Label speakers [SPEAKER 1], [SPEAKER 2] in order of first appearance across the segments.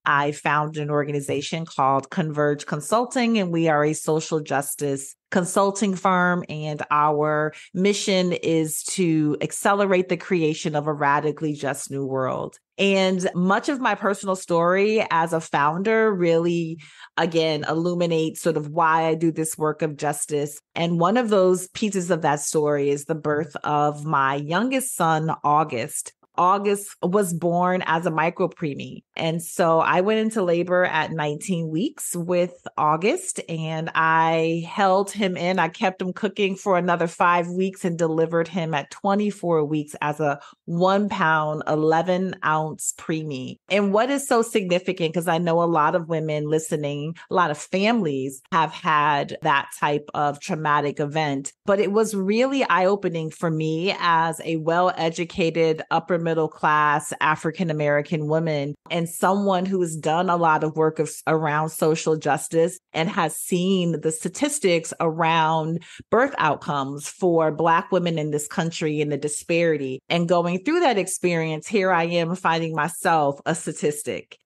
[SPEAKER 1] I founded an organization called Converge Consulting, and we are a social justice consulting firm. And our mission is to accelerate the creation of a radically just new world. And much of my personal story as a founder really, again, illuminates sort of why I do this work of justice. And one of those pieces of that story is the birth of my youngest son, August. August was born as a micro-preemie. And so I went into labor at 19 weeks with August, and I held him in. I kept him cooking for another 5 weeks and delivered him at 24 weeks as a 1 pound, 11 ounce preemie. And what is so significant, because I know a lot of women listening, a lot of families have had that type of traumatic event, but it was really eye-opening for me as a well-educated, upper middle class African-American woman and someone who has done a lot of work around social justice and has seen the statistics around birth outcomes for Black women in this country and the disparity. And going through that experience, here I am finding myself a statistic.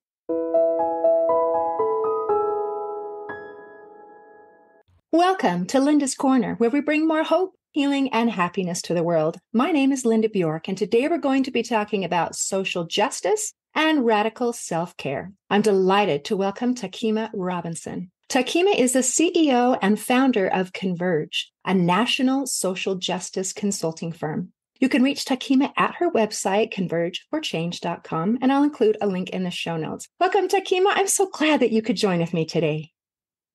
[SPEAKER 2] Welcome to Linda's Corner, where we bring more hope, healing, and happiness to the world. My name is Linda Bjork, and today we're going to be talking about social justice and radical self-care. I'm delighted to welcome Takema Robinson. Takema is the CEO and founder of Converge, a national social justice consulting firm. You can reach Takema at her website, convergeforchange.com, and I'll include a link in the show notes. Welcome, Takema. I'm so glad that you could join with me today.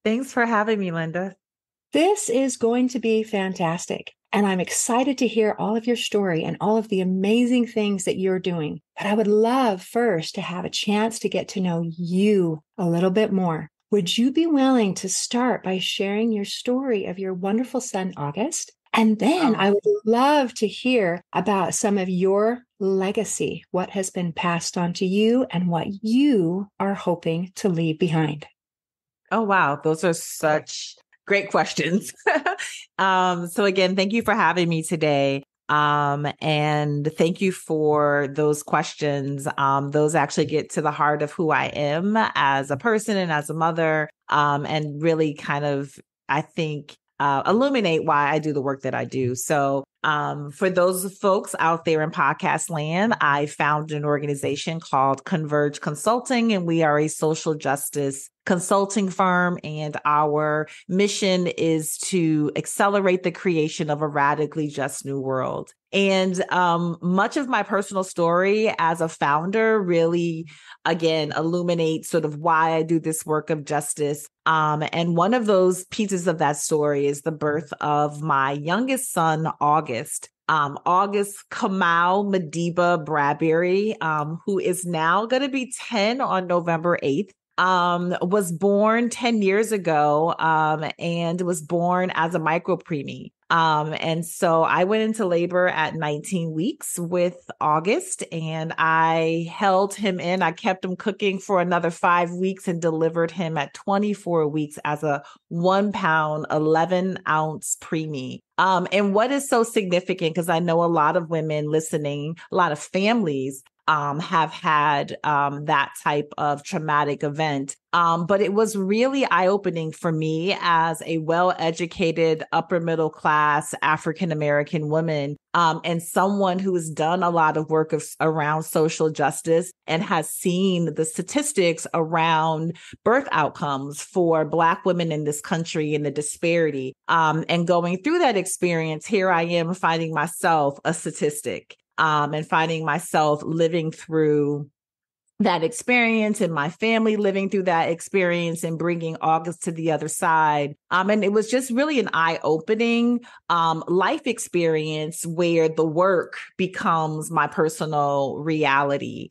[SPEAKER 1] Thanks for having me, Linda.
[SPEAKER 2] This is going to be fantastic, and I'm excited to hear all of your story and all of the amazing things that you're doing. But I would love first to have a chance to get to know you a little bit more. Would you be willing to start by sharing your story of your wonderful son, August? And then I would love to hear about some of your legacy, what has been passed on to you and what you are hoping to leave behind.
[SPEAKER 1] Oh, wow. Those are such great questions. So again, thank you for having me today. And thank you for those questions. Those actually get to the heart of who I am as a person and as a mother, and really kind of, I think, illuminate why I do the work that I do. So for those folks out there in podcast land, I founded an organization called Converge Consulting, and we are a social justice consulting firm. And our mission is to accelerate the creation of a radically just new world. And much of my personal story as a founder really, again, illuminates sort of why I do this work of justice. And one of those pieces of that story is the birth of my youngest son, August. August Kamau Madiba Bradbury, who is now going to be 10 on November 8th. Was born 10 years ago, and was born as a micro-preemie. And so I went into labor at 19 weeks with August, and I held him in. I kept him cooking for another 5 weeks and delivered him at 24 weeks as a 1 pound, 11 ounce preemie. And what is so significant, because I know a lot of women listening, a lot of families have had that type of traumatic event. But it was really eye-opening for me as a well-educated, upper middle class African-American woman, and someone who has done a lot of work around social justice and has seen the statistics around birth outcomes for Black women in this country and the disparity. And going through that experience, here I am finding myself a statistic. And finding myself living through that experience and my family living through that experience and bringing August to the other side. And it was just really an eye-opening life experience where the work becomes my personal reality.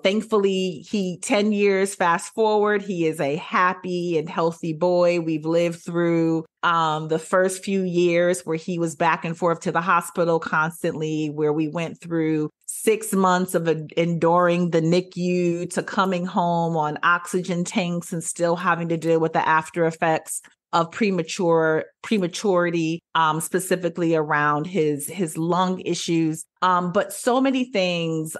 [SPEAKER 1] Thankfully, 10 years fast forward, he is a happy and healthy boy. We've lived through the first few years where he was back and forth to the hospital constantly, where we went through 6 months of enduring the NICU to coming home on oxygen tanks and still having to deal with the after effects of prematurity, specifically around his lung issues. But so many things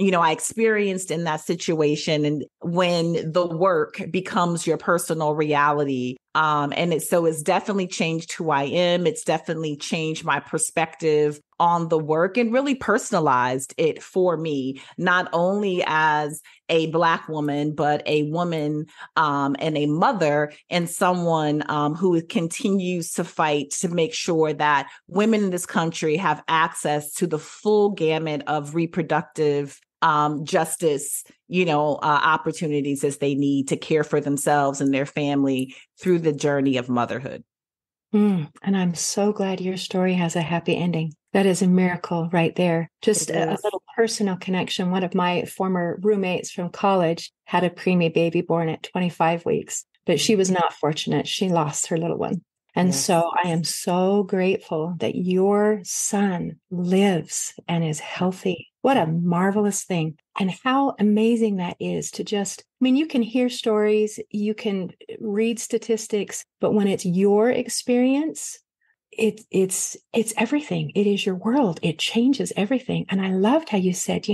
[SPEAKER 1] I experienced in that situation, and when the work becomes your personal reality. So it's definitely changed who I am. It's definitely changed my perspective on the work and really personalized it for me, not only as a Black woman, but a woman and a mother, and someone who continues to fight to make sure that women in this country have access to the full gamut of reproductive justice, opportunities as they need to care for themselves and their family through the journey of motherhood.
[SPEAKER 2] And I'm so glad your story has a happy ending. That is a miracle right there. Just a little personal connection. One of my former roommates from college had a preemie baby born at 25 weeks, but she was not fortunate. She lost her little one. And so I am so grateful that your son lives and is healthy. What a marvelous thing. And how amazing that is to you can hear stories, you can read statistics, but when it's your experience, it's everything. It is your world. It changes everything. And I loved how you said,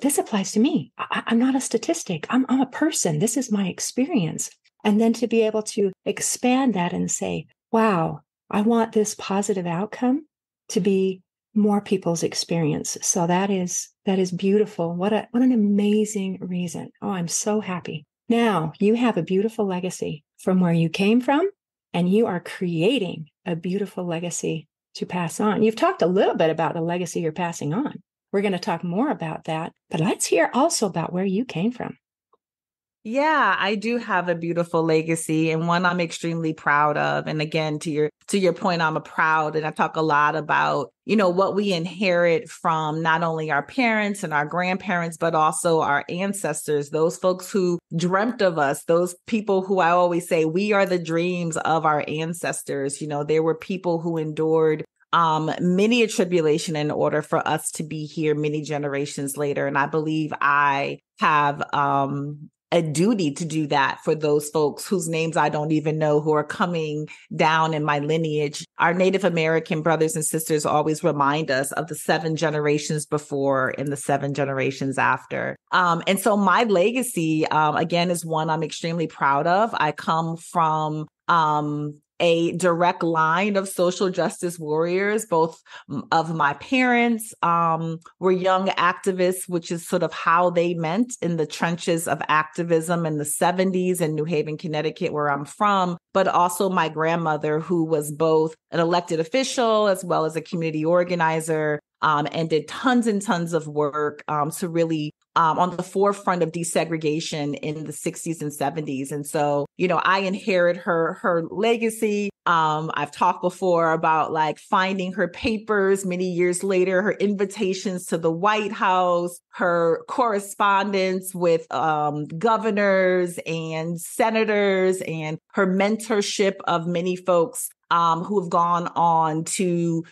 [SPEAKER 2] this applies to me. I'm not a statistic. I'm a person. This is my experience. And then to be able to expand that and say, wow, I want this positive outcome to be more people's experience. So that is beautiful. What an amazing reason. Oh, I'm so happy. Now you have a beautiful legacy from where you came from, and you are creating a beautiful legacy to pass on. You've talked a little bit about the legacy you're passing on. We're going to talk more about that, but let's hear also about where you came from.
[SPEAKER 1] Yeah, I do have a beautiful legacy, and one I'm extremely proud of. And again, to your point, I'm proud, and I talk a lot about, what we inherit from not only our parents and our grandparents, but also our ancestors, those folks who dreamt of us, those people who I always say, we are the dreams of our ancestors. There were people who endured many a tribulation in order for us to be here many generations later. And I believe I have a duty to do that for those folks whose names I don't even know, who are coming down in my lineage. Our Native American brothers and sisters always remind us of the 7 generations before and the 7 generations after. And so my legacy, again, is one I'm extremely proud of. I come from a direct line of social justice warriors. Both of my parents were young activists, which is sort of how they meant in the trenches of activism in the 70s in New Haven, Connecticut, where I'm from. But also my grandmother, who was both an elected official as well as a community organizer, and did tons and tons of work to really on the forefront of desegregation in the 60s and 70s. And so, I inherit her legacy. I've talked before about finding her papers many years later, her invitations to the White House, her correspondence with governors and senators, and her mentorship of many folks who have gone on to,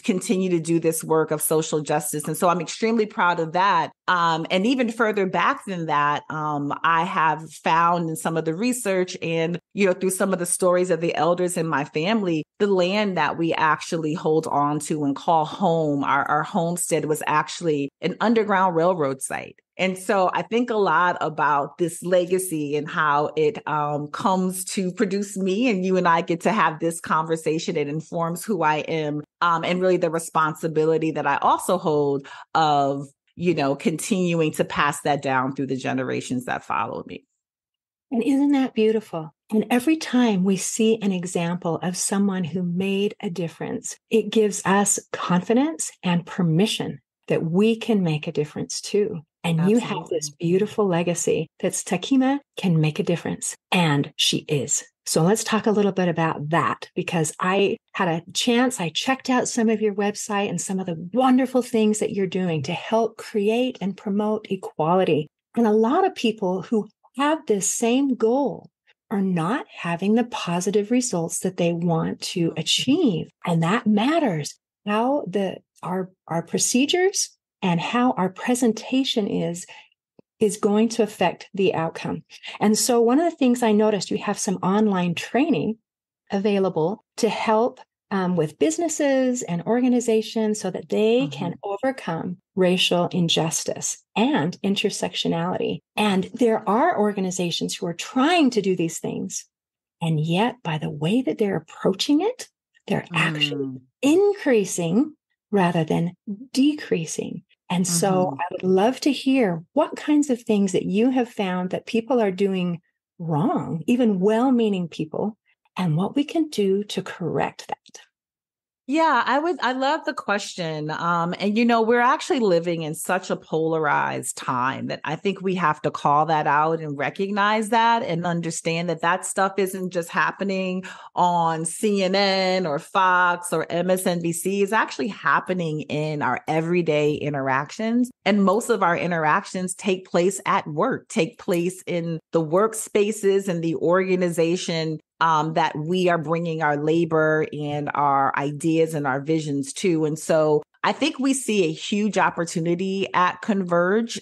[SPEAKER 1] continue to do this work of social justice. And so I'm extremely proud of that. And even further back than that, I have found in some of the research and, through some of the stories of the elders in my family, the land that we actually hold on to and call home, our homestead, was actually an Underground Railroad site. And so I think a lot about this legacy and how it comes to produce me, and you and I get to have this conversation. It informs who I am, and really the responsibility that I also hold of, continuing to pass that down through the generations that follow me.
[SPEAKER 2] And isn't that beautiful? And every time we see an example of someone who made a difference, it gives us confidence and permission that we can make a difference too. And Absolutely. You have this beautiful legacy that's Takema can make a difference. And she is. So let's talk a little bit about that, because I had a chance. I checked out some of your website and some of the wonderful things that you're doing to help create and promote equality. And a lot of people who have this same goal are not having the positive results that they want to achieve. And that matters. How our procedures and how our presentation is going to affect the outcome. And so one of the things I noticed, you have some online training available to help with businesses and organizations so that they can overcome racial injustice and intersectionality. And there are organizations who are trying to do these things. And yet, by the way that they're approaching it, they're actually increasing rather than decreasing. And so I would love to hear what kinds of things that you have found that people are doing wrong, even well-meaning people, and what we can do to correct that.
[SPEAKER 1] Yeah, I love the question. We're actually living in such a polarized time that I think we have to call that out and recognize that and understand that that stuff isn't just happening on CNN or Fox or MSNBC. It's actually happening in our everyday interactions. And most of our interactions take place at work, take place in the workspaces and the organization that we are bringing our labor and our ideas and our visions to. And so I think we see a huge opportunity at Converge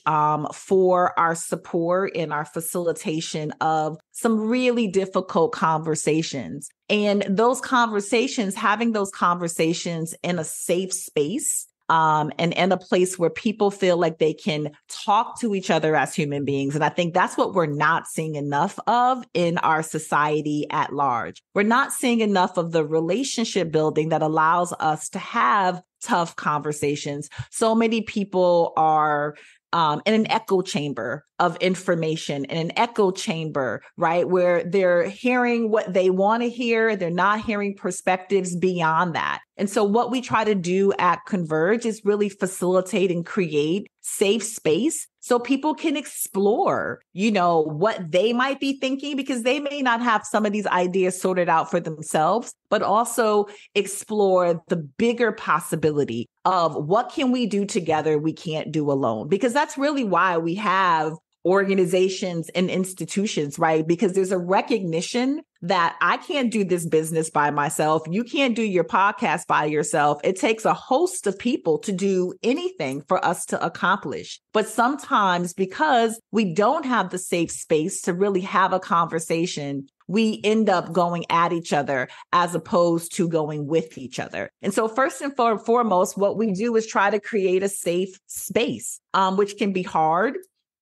[SPEAKER 1] for our support and our facilitation of some really difficult conversations. And those conversations, having those conversations in a safe space, and in a place where people feel like they can talk to each other as human beings. And I think that's what we're not seeing enough of in our society at large. We're not seeing enough of the relationship building that allows us to have tough conversations. So many people are in an echo chamber of information, in an echo chamber, right? Where they're hearing what they want to hear. They're not hearing perspectives beyond that. And so what we try to do at Converge is really facilitate and create safe space so people can explore, what they might be thinking, because they may not have some of these ideas sorted out for themselves, but also explore the bigger possibility of what can we do together we can't do alone, because that's really why we have organizations and institutions, right? Because there's a recognition that I can't do this business by myself. You can't do your podcast by yourself. It takes a host of people to do anything for us to accomplish. But sometimes because we don't have the safe space to really have a conversation, we end up going at each other as opposed to going with each other. And so first and foremost, what we do is try to create a safe space, which can be hard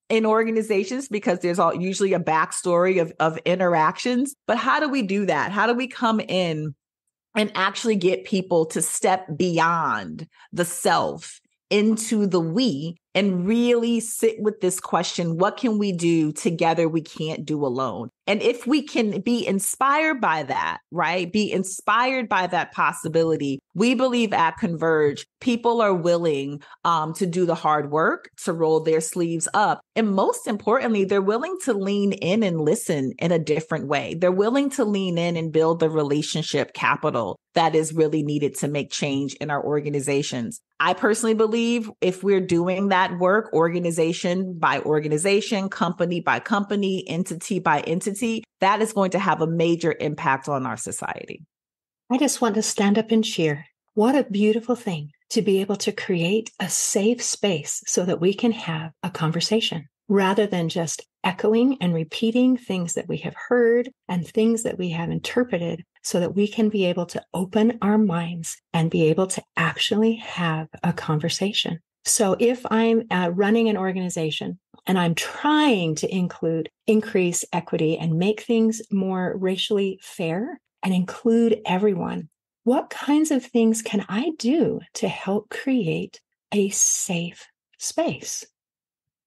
[SPEAKER 1] in organizations because there's usually a backstory of interactions. But how do we do that? How do we come in and actually get people to step beyond the self into the we and really sit with this question, what can we do together we can't do alone? And if we can be inspired by that, right? Be inspired by that possibility. We believe at Converge, people are willing to do the hard work, to roll their sleeves up. And most importantly, they're willing to lean in and listen in a different way. They're willing to lean in and build the relationship capital that is really needed to make change in our organizations. I personally believe if we're doing that work, organization by organization, company by company, entity by entity, that is going to have a major impact on our society.
[SPEAKER 2] I just want to stand up and cheer. What a beautiful thing to be able to create a safe space so that we can have a conversation rather than just echoing and repeating things that we have heard and things that we have interpreted, so that we can be able to open our minds and be able to actually have a conversation. So if I'm running an organization and I'm trying to increase equity and make things more racially fair and include everyone, what kinds of things can I do to help create a safe space?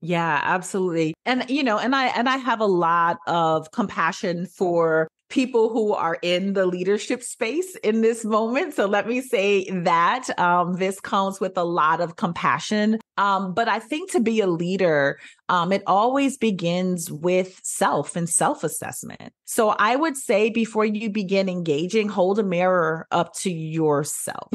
[SPEAKER 1] Yeah, absolutely. And, I have a lot of compassion for people who are in the leadership space in this moment. So let me say that this comes with a lot of compassion. But I think to be a leader, it always begins with self and self-assessment. So I would say before you begin engaging, hold a mirror up to yourself.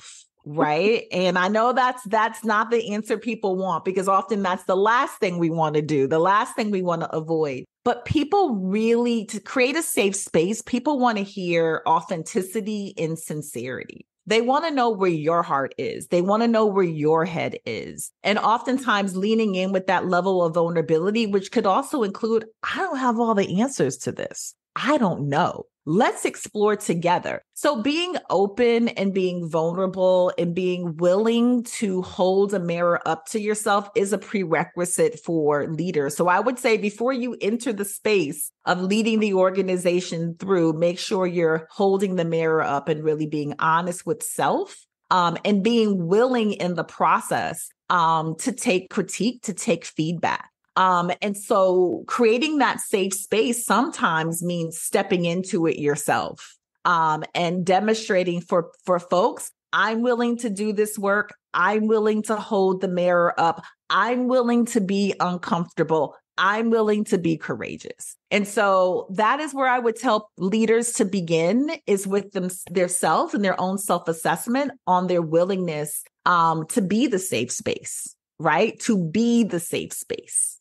[SPEAKER 1] Right. And I know that's not the answer people want, because often that's the last thing we want to do, the last thing we want to avoid. But people really, to create a safe space, people want to hear authenticity and sincerity. They want to know where your heart is. They want to know where your head is. And oftentimes leaning in with that level of vulnerability, which could also include, I don't have all the answers to this. I don't know. Let's explore together. So being open and being vulnerable and being willing to hold a mirror up to yourself is a prerequisite for leaders. So I would say before you enter the space of leading the organization through, make sure you're holding the mirror up and really being honest with self, and being willing in the process to take critique, to take feedback. And so creating that safe space sometimes means stepping into it yourself, and demonstrating for folks, I'm willing to do this work. I'm willing to hold the mirror up. I'm willing to be uncomfortable. I'm willing to be courageous. And so that is where I would tell leaders to begin, is with themselves and their own self-assessment on their willingness to be the safe space, right? To be the safe space.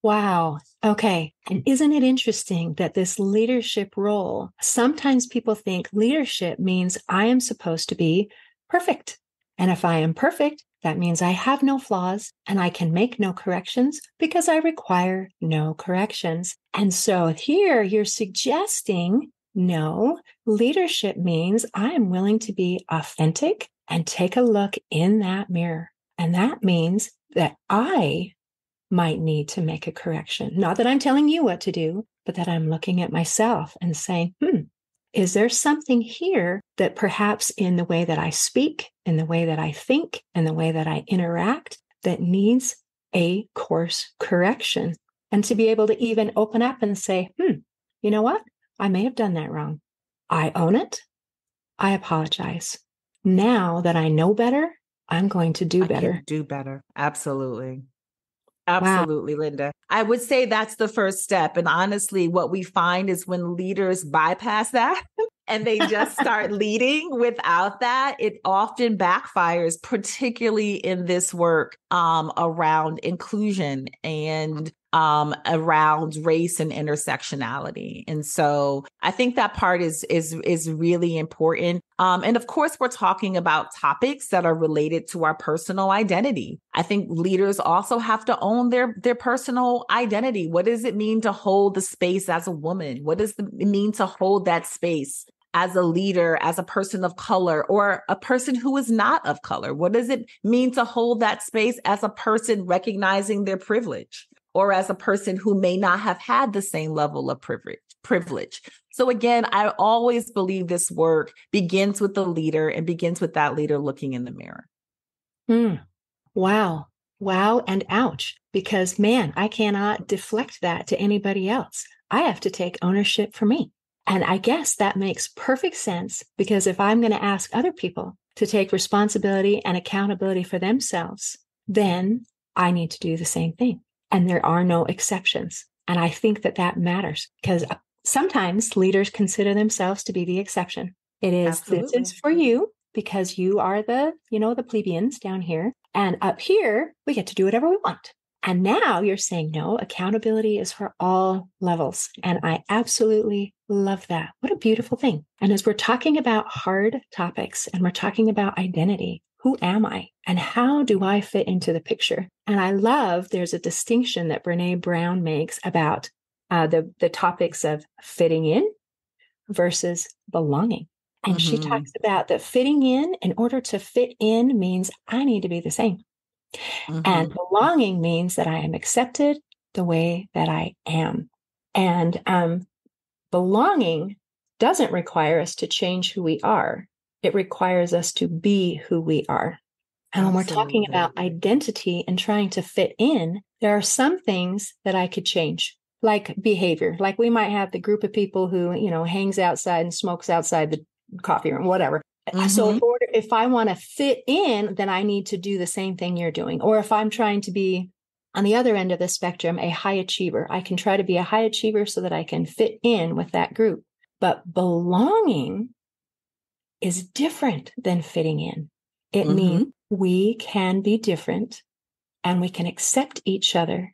[SPEAKER 2] Wow. Okay. And isn't it interesting that this leadership role, sometimes people think leadership means I am supposed to be perfect. And if I am perfect, that means I have no flaws and I can make no corrections because I require no corrections. And so here you're suggesting, no, leadership means I am willing to be authentic and take a look in that mirror. And that means that I might need to make a correction. Not that I'm telling you what to do, but that I'm looking at myself and saying, is there something here that perhaps in the way that I speak, in the way that I think, in the way that I interact, that needs a course correction? And to be able to even open up and say, you know what? I may have done that wrong. I own it. I apologize. Now that I know better, I'm going to do better.
[SPEAKER 1] Can do better. Absolutely. Absolutely, wow. Linda. I would say that's the first step. And honestly, what we find is when leaders bypass that and they just start leading without that, it often backfires, particularly in this work around inclusion and around race and intersectionality. And so I think that part is really important. And of course, we're talking about topics that are related to our personal identity. I think leaders also have to own their personal identity. What does it mean to hold the space as a woman? What does it mean to hold that space as a leader, as a person of color, or a person who is not of color? What does it mean to hold that space as a person recognizing their privilege, or as a person who may not have had the same level of privilege? So again, I always believe this work begins with the leader and begins with that leader looking in the mirror.
[SPEAKER 2] Wow. Wow and ouch. Because man, I cannot deflect that to anybody else. I have to take ownership for me. And I guess that makes perfect sense, because if I'm going to ask other people to take responsibility and accountability for themselves, then I need to do the same thing. And there are no exceptions. And I think that that matters, because sometimes leaders consider themselves to be the exception. It is, Absolutely. This is for you because you are the plebeians down here. And up here, we get to do whatever we want. And now you're saying, no, accountability is for all levels. And I absolutely love that. What a beautiful thing. And as we're talking about hard topics and we're talking about identity, who am I and how do I fit into the picture? And I love there's a distinction that Brene Brown makes about the topics of fitting in versus belonging. And she talks about that fitting in order to fit in means I need to be the same. And belonging means that I am accepted the way that I am. And belonging doesn't require us to change who we are. It requires us to be who we are. And when we're talking about identity and trying to fit in, there are some things that I could change, like behavior. Like we might have the group of people who, hangs outside and smokes outside the coffee room, whatever. So if I want to fit in, then I need to do the same thing you're doing. Or if I'm trying to be on the other end of the spectrum, a high achiever, I can try to be a high achiever so that I can fit in with that group. But belonging is different than fitting in. It means we can be different and we can accept each other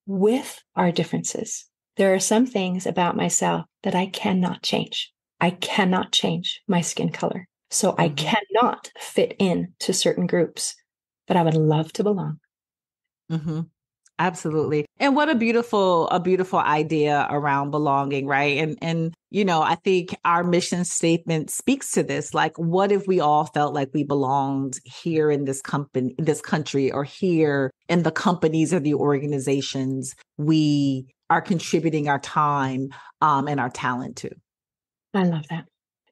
[SPEAKER 2] with our differences. There are some things about myself that I cannot change. I cannot change my skin color. So I cannot fit in to certain groups, but I would love to belong.
[SPEAKER 1] Absolutely. And what a beautiful idea around belonging, right? And I think our mission statement speaks to this. Like, what if we all felt like we belonged here in this country, or here in the companies or the organizations we are contributing our time and our talent to?
[SPEAKER 2] I love that.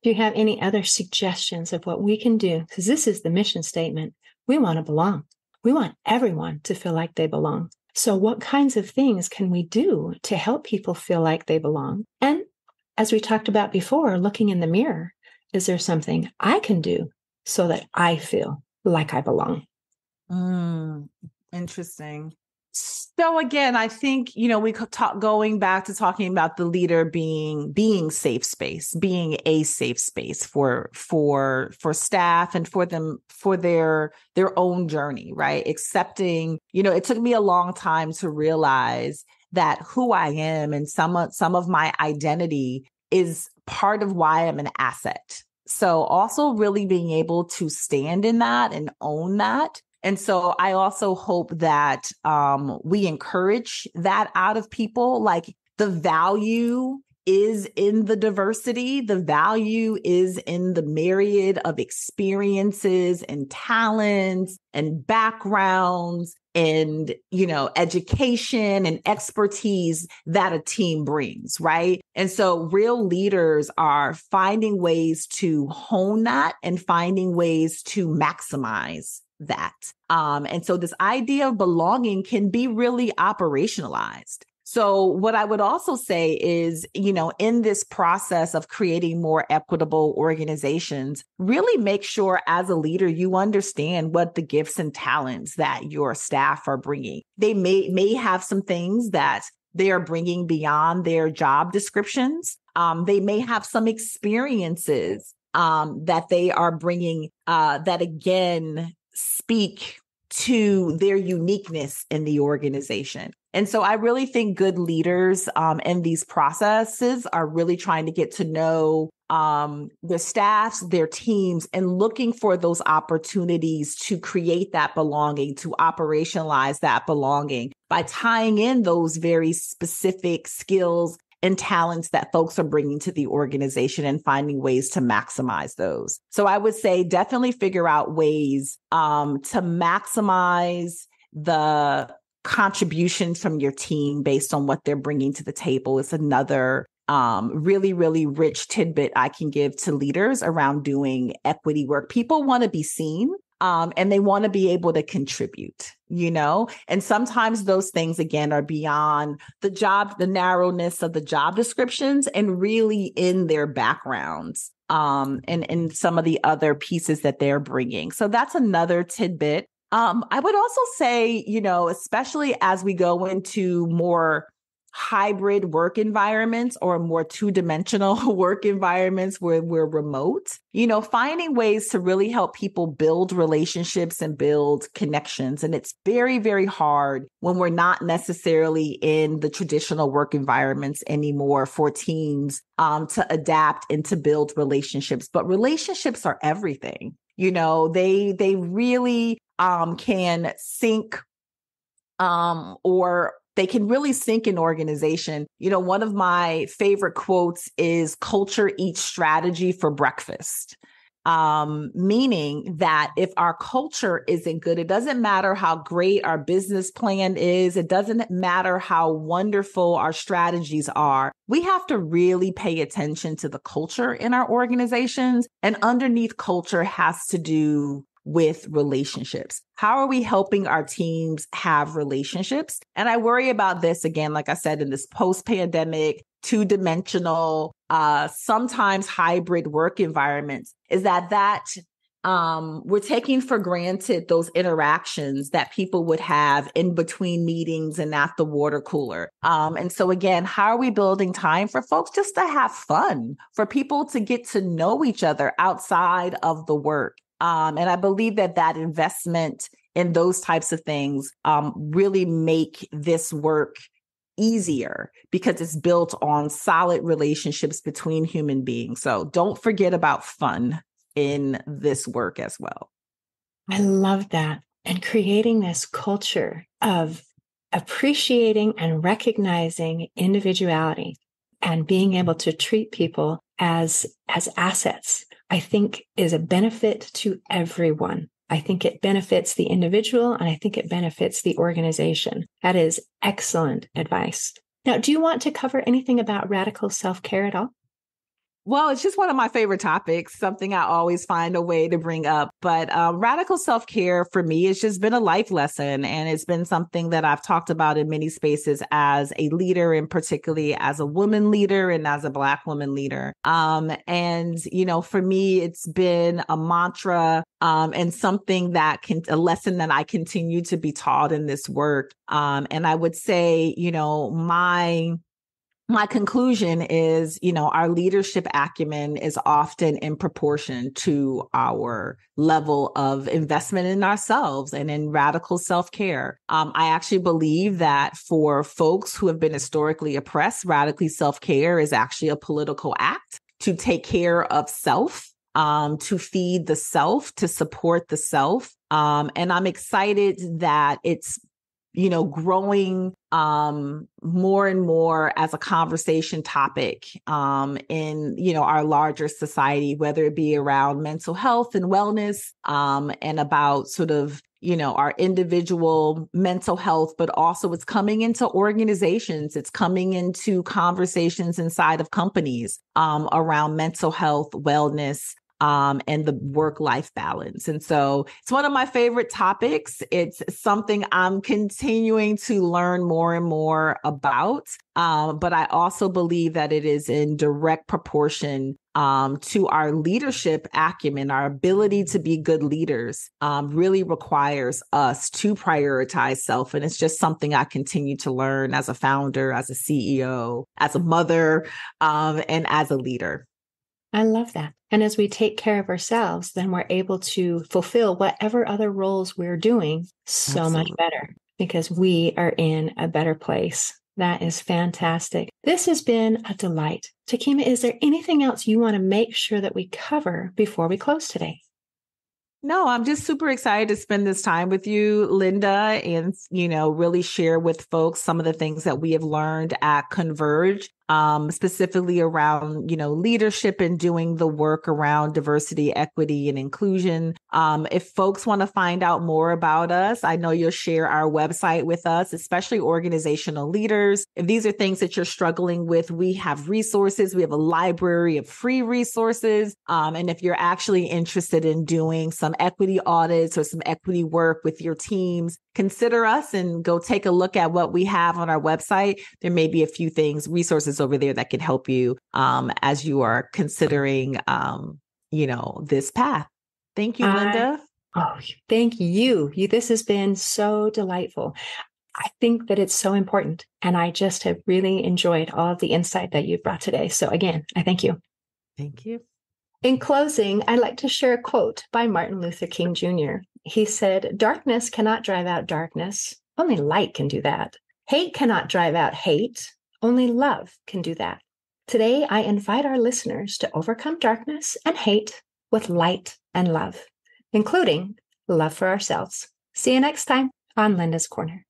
[SPEAKER 2] Do you have any other suggestions of what we can do? Because this is the mission statement. We want to belong. We want everyone to feel like they belong. So what kinds of things can we do to help people feel like they belong? And as we talked about before, looking in the mirror, is there something I can do so that I feel like I belong?
[SPEAKER 1] Interesting. So again, I think, we could going back to talking about the leader being safe space, being a safe space for staff and for them, for their own journey, right? Accepting, it took me a long time to realize that who I am and some of my identity is part of why I'm an asset. So also really being able to stand in that and own that. And so I also hope that we encourage that out of people. Like, the value is in the diversity. The value is in the myriad of experiences and talents and backgrounds and, education and expertise that a team brings, right? And so real leaders are finding ways to hone that and finding ways to maximize that. And so this idea of belonging can be really operationalized. So what I would also say is, in this process of creating more equitable organizations, really make sure as a leader, you understand what the gifts and talents that your staff are bringing. They may have some things that they are bringing beyond their job descriptions. They may have some experiences that they are bringing that, again, speak to their uniqueness in the organization. And so I really think good leaders in these processes are really trying to get to know their staffs, their teams, and looking for those opportunities to create that belonging, to operationalize that belonging by tying in those very specific skills and talents that folks are bringing to the organization and finding ways to maximize those. So I would say definitely figure out ways to maximize the contributions from your team based on what they're bringing to the table. Is another really, really rich tidbit I can give to leaders around doing equity work. People want to be seen. And they want to be able to contribute, and sometimes those things, again, are beyond the narrowness of the job descriptions and really in their backgrounds, and some of the other pieces that they're bringing. So that's another tidbit. I would also say, especially as we go into more hybrid work environments or more two-dimensional work environments where we're remote, finding ways to really help people build relationships and build connections. And it's very, very hard when we're not necessarily in the traditional work environments anymore for teams to adapt and to build relationships. But relationships are everything. They really can sink or they can really sink an organization. One of my favorite quotes is culture eats strategy for breakfast. Meaning that if our culture isn't good, it doesn't matter how great our business plan is. It doesn't matter how wonderful our strategies are. We have to really pay attention to the culture in our organizations. And underneath culture has to do with relationships. How are we helping our teams have relationships? And I worry about this, again, like I said, in this post-pandemic, two-dimensional, sometimes hybrid work environments, is that we're taking for granted those interactions that people would have in between meetings and at the water cooler. And so again, how are we building time for folks just to have fun, for people to get to know each other outside of the work? And I believe that investment in those types of things really make this work easier because it's built on solid relationships between human beings. So don't forget about fun in this work as well.
[SPEAKER 2] I love that. And creating this culture of appreciating and recognizing individuality and being able to treat people as assets, I think is a benefit to everyone. I think it benefits the individual, and I think it benefits the organization. That is excellent advice. Now, do you want to cover anything about radical self-care at all?
[SPEAKER 1] Well, it's just one of my favorite topics, something I always find a way to bring up. But radical self-care for me has just been a life lesson. And it's been something that I've talked about in many spaces as a leader, and particularly as a woman leader and as a Black woman leader. For me, it's been a mantra and something that a lesson that I continue to be taught in this work. And I would say, my conclusion is, our leadership acumen is often in proportion to our level of investment in ourselves and in radical self-care. I actually believe that for folks who have been historically oppressed, radical self-care is actually a political act to take care of self, to feed the self, to support the self. And I'm excited that it's growing more and more as a conversation topic in, our larger society, whether it be around mental health and wellness and about sort of, our individual mental health, but also it's coming into organizations. It's coming into conversations inside of companies around mental health, wellness, and the work-life balance. And so it's one of my favorite topics. It's something I'm continuing to learn more and more about. But I also believe that it is in direct proportion to our leadership acumen. Our ability to be good leaders really requires us to prioritize self. And it's just something I continue to learn as a founder, as a CEO, as a mother, and as a leader.
[SPEAKER 2] I love that. And as we take care of ourselves, then we're able to fulfill whatever other roles we're doing so
[SPEAKER 1] Absolutely.
[SPEAKER 2] much better because we are in a better place. That is fantastic. This has been a delight. Takema, is there anything else you want to make sure that we cover before we close today?
[SPEAKER 1] No, I'm just super excited to spend this time with you, Linda, and, really share with folks some of the things that we have learned at Converge, specifically around, leadership and doing the work around diversity, equity, and inclusion. If folks want to find out more about us, I know you'll share our website with us, especially organizational leaders. If these are things that you're struggling with, we have resources. We have a library of free resources. And if you're actually interested in doing some equity audits or some equity work with your teams, consider us and go take a look at what we have on our website. There may be a few resources over there that can help you as you are considering, this path. Thank you, Linda.
[SPEAKER 2] Thank you. This has been so delightful. I think that it's so important. And I just have really enjoyed all of the insight that you've brought today. So again, I thank you.
[SPEAKER 1] Thank you.
[SPEAKER 2] In closing, I'd like to share a quote by Martin Luther King Jr. He said, "Darkness cannot drive out darkness. Only light can do that. Hate cannot drive out hate. Only love can do that." Today, I invite our listeners to overcome darkness and hate with light and love, including love for ourselves. See you next time on Linda's Corner.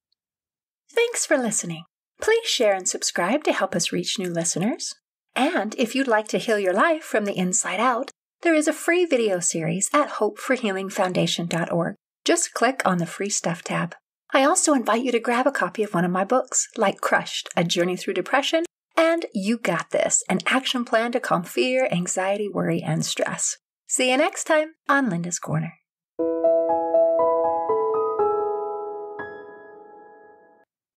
[SPEAKER 2] Thanks for listening. Please share and subscribe to help us reach new listeners. And if you'd like to heal your life from the inside out, there is a free video series at hopeforhealingfoundation.org. Just click on the Free Stuff tab. I also invite you to grab a copy of one of my books, like Crushed, A Journey Through Depression, and You Got This, an action plan to calm fear, anxiety, worry, and stress. See you next time on Linda's Corner.